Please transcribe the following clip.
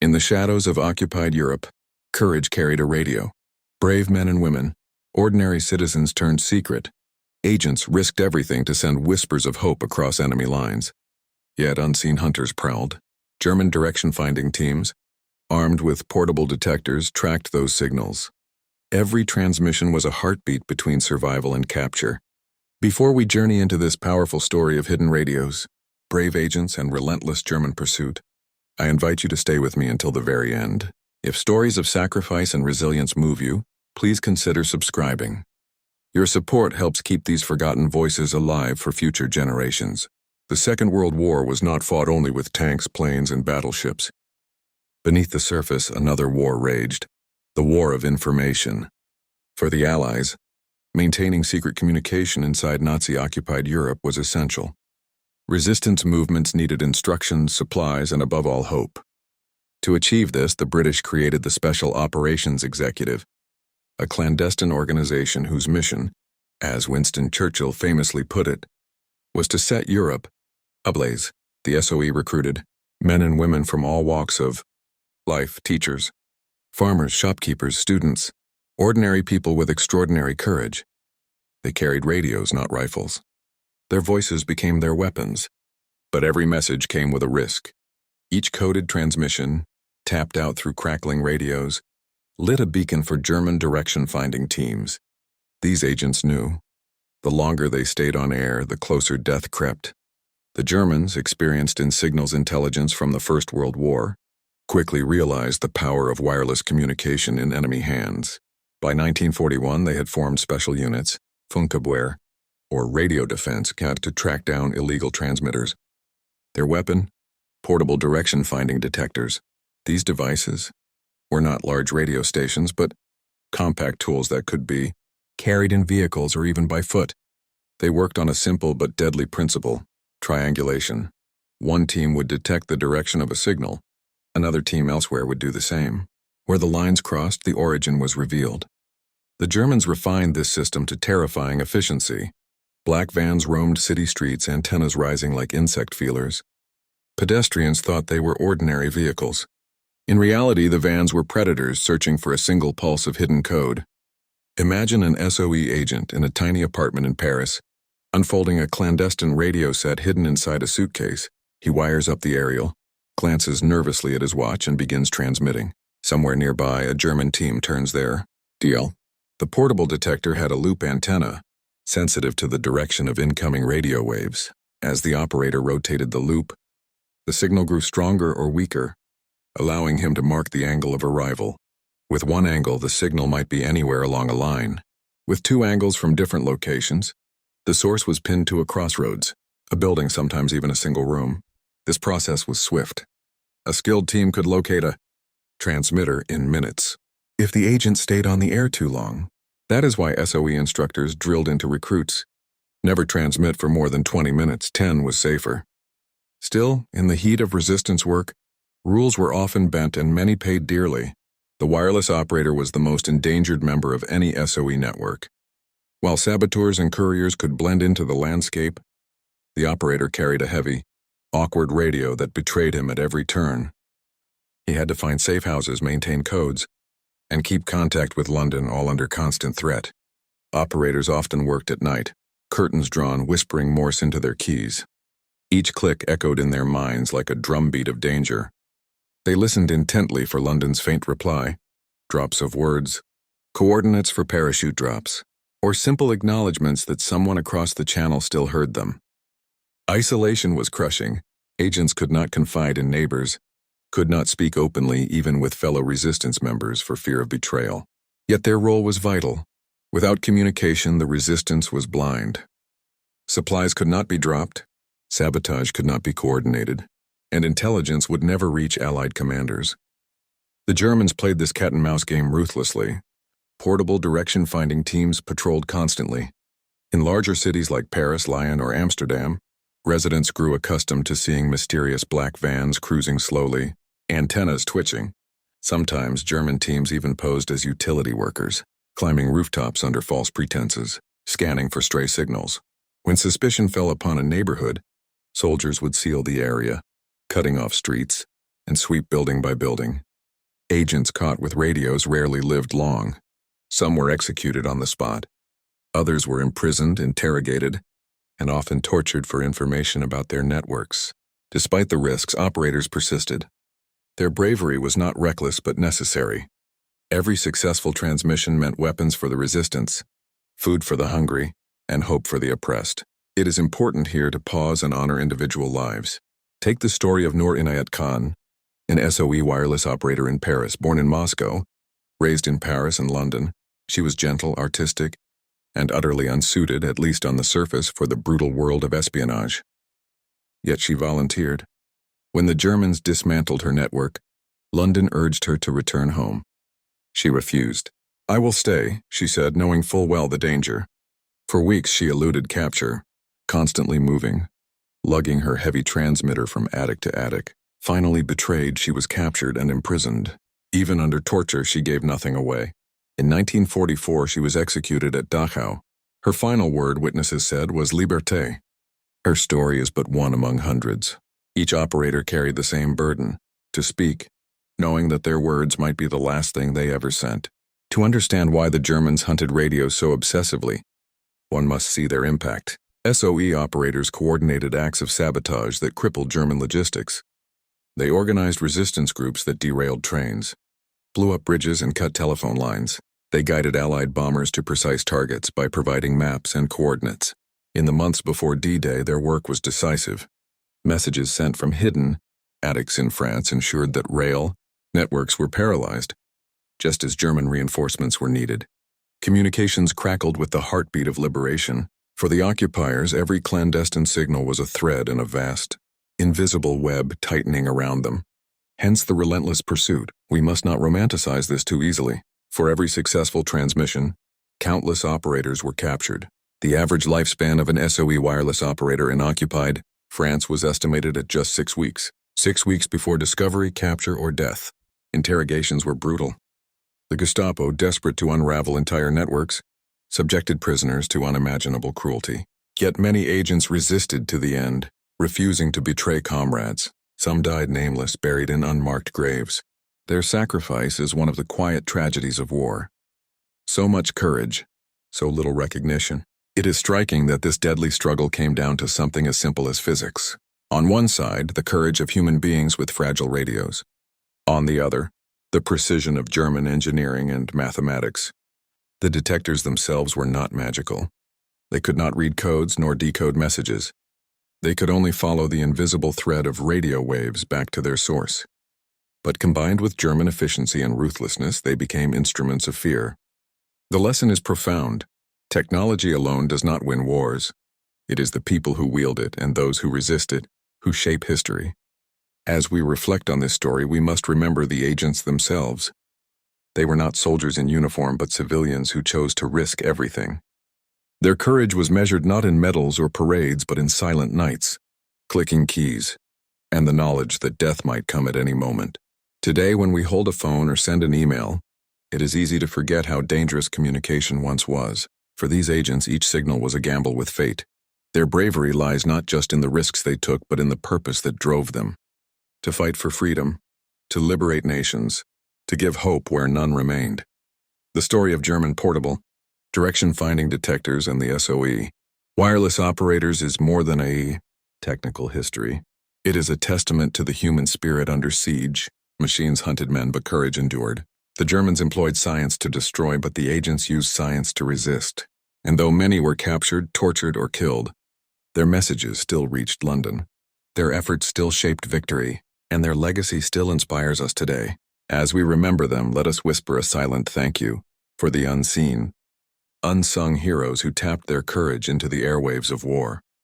In the shadows of occupied Europe, courage carried a radio. Brave men and women, ordinary citizens turned secret. Agents risked everything to send whispers of hope across enemy lines. Yet unseen hunters prowled. German direction-finding teams, armed with portable detectors, tracked those signals. Every transmission was a heartbeat between survival and capture. Before we journey into this powerful story of hidden radios, brave agents, and relentless German pursuit, I invite you to stay with me until the very end. If stories of sacrifice and resilience move you, please consider subscribing. Your support helps keep these forgotten voices alive for future generations. The Second World War was not fought only with tanks, planes, and battleships. Beneath the surface, another war raged, the War of Information. For the Allies, maintaining secret communication inside Nazi-occupied Europe was essential. Resistance movements needed instructions, supplies, and above all, hope. To achieve this, the British created the Special Operations Executive, a clandestine organization whose mission, as Winston Churchill famously put it, was to set Europe ablaze. The SOE recruited men and women from all walks of life: teachers, farmers, shopkeepers, students, ordinary people with extraordinary courage. They carried radios, not rifles. Their voices became their weapons. But every message came with a risk. Each coded transmission, tapped out through crackling radios, lit a beacon for German direction-finding teams. These agents knew. The longer they stayed on air, the closer death crept. The Germans, experienced in signals intelligence from the First World War, quickly realized the power of wireless communication in enemy hands. By 1941, they had formed special units, Funkabwehr, or radio defense, to track down illegal transmitters. Their weapon? Portable direction-finding detectors. These devices were not large radio stations, but compact tools that could be carried in vehicles or even by foot. They worked on a simple but deadly principle: triangulation. One team would detect the direction of a signal. Another team elsewhere would do the same. Where the lines crossed, the origin was revealed. The Germans refined this system to terrifying efficiency. Black vans roamed city streets, antennas rising like insect feelers. Pedestrians thought they were ordinary vehicles. In reality, the vans were predators searching for a single pulse of hidden code. Imagine an SOE agent in a tiny apartment in Paris, unfolding a clandestine radio set hidden inside a suitcase. He wires up the aerial, glances nervously at his watch, and begins transmitting. Somewhere nearby, a German team turns their DL. The portable detector had a loop antenna, sensitive to the direction of incoming radio waves. As the operator rotated the loop, the signal grew stronger or weaker, allowing him to mark the angle of arrival. With one angle, the signal might be anywhere along a line. With two angles from different locations, the source was pinned to a crossroads, a building, sometimes even a single room. This process was swift. A skilled team could locate a transmitter in minutes. If the agent stayed on the air too long, that is why SOE instructors drilled into recruits: never transmit for more than 20 minutes, 10 was safer. Still, in the heat of resistance work, rules were often bent and many paid dearly. The wireless operator was the most endangered member of any SOE network. While saboteurs and couriers could blend into the landscape, the operator carried a heavy, awkward radio that betrayed him at every turn. He had to find safe houses, maintain codes, and keep contact with London, all under constant threat. Operators often worked at night, curtains drawn, whispering Morse into their keys. Each click echoed in their minds like a drumbeat of danger. They listened intently for London's faint reply, drops of words, coordinates for parachute drops, or simple acknowledgments that someone across the channel still heard them. Isolation was crushing. Agents could not confide in neighbors, could not speak openly even with fellow resistance members for fear of betrayal. Yet their role was vital. Without communication, the resistance was blind. Supplies could not be dropped, sabotage could not be coordinated, and intelligence would never reach Allied commanders. The Germans played this cat-and-mouse game ruthlessly. Portable direction-finding teams patrolled constantly. In larger cities like Paris, Lyon, or Amsterdam, residents grew accustomed to seeing mysterious black vans cruising slowly, antennas twitching. Sometimes German teams even posed as utility workers, climbing rooftops under false pretenses, scanning for stray signals. When suspicion fell upon a neighborhood, soldiers would seal the area, cutting off streets, and sweep building by building. Agents caught with radios rarely lived long. Some were executed on the spot. Others were imprisoned, interrogated, and often tortured for information about their networks. Despite the risks, operators persisted. Their bravery was not reckless but necessary. Every successful transmission meant weapons for the resistance, food for the hungry, and hope for the oppressed. It is important here to pause and honor individual lives. Take the story of Noor Inayat Khan, an SOE wireless operator in Paris. Born in Moscow, raised in Paris and London, she was gentle, artistic, and utterly unsuited, at least on the surface, for the brutal world of espionage. Yet she volunteered. When the Germans dismantled her network, London urged her to return home. She refused. "I will stay," she said, knowing full well the danger. For weeks she eluded capture, constantly moving, lugging her heavy transmitter from attic to attic. Finally betrayed, she was captured and imprisoned. Even under torture, she gave nothing away. In 1944, she was executed at Dachau. Her final word, witnesses said, was liberté. Her story is but one among hundreds. Each operator carried the same burden, to speak, knowing that their words might be the last thing they ever sent. To understand why the Germans hunted radios so obsessively, one must see their impact. SOE operators coordinated acts of sabotage that crippled German logistics. They organized resistance groups that derailed trains, blew up bridges and cut telephone lines. They guided Allied bombers to precise targets by providing maps and coordinates. In the months before D-Day, their work was decisive. Messages sent from hidden attics in France ensured that rail networks were paralyzed, just as German reinforcements were needed. Communications crackled with the heartbeat of liberation. For the occupiers, every clandestine signal was a thread in a vast, invisible web tightening around them. Hence the relentless pursuit. We must not romanticize this too easily. For every successful transmission, countless operators were captured. The average lifespan of an SOE wireless operator in occupied France was estimated at just 6 weeks. 6 weeks before discovery, capture, or death. Interrogations were brutal. The Gestapo, desperate to unravel entire networks, subjected prisoners to unimaginable cruelty. Yet many agents resisted to the end, refusing to betray comrades. Some died nameless, buried in unmarked graves. Their sacrifice is one of the quiet tragedies of war. So much courage, so little recognition. It is striking that this deadly struggle came down to something as simple as physics. On one side, the courage of human beings with fragile radios. On the other, the precision of German engineering and mathematics. The detectors themselves were not magical. They could not read codes nor decode messages. They could only follow the invisible thread of radio waves back to their source. But combined with German efficiency and ruthlessness, they became instruments of fear. The lesson is profound. Technology alone does not win wars. It is the people who wield it and those who resist it who shape history. As we reflect on this story, we must remember the agents themselves. They were not soldiers in uniform, but civilians who chose to risk everything. Their courage was measured not in medals or parades, but in silent nights, clicking keys, and the knowledge that death might come at any moment. Today, when we hold a phone or send an email, it is easy to forget how dangerous communication once was. For these agents, each signal was a gamble with fate. Their bravery lies not just in the risks they took, but in the purpose that drove them. To fight for freedom, to liberate nations, to give hope where none remained. The story of German portable, direction-finding detectors and the SOE wireless operators is more than a technical history. It is a testament to the human spirit under siege. Machines hunted men, but courage endured. The Germans employed science to destroy, but the agents used science to resist. And though many were captured, tortured, or killed, their messages still reached London. Their efforts still shaped victory, and their legacy still inspires us today. As we remember them, let us whisper a silent thank you for the unseen, unsung heroes who tapped their courage into the airwaves of war.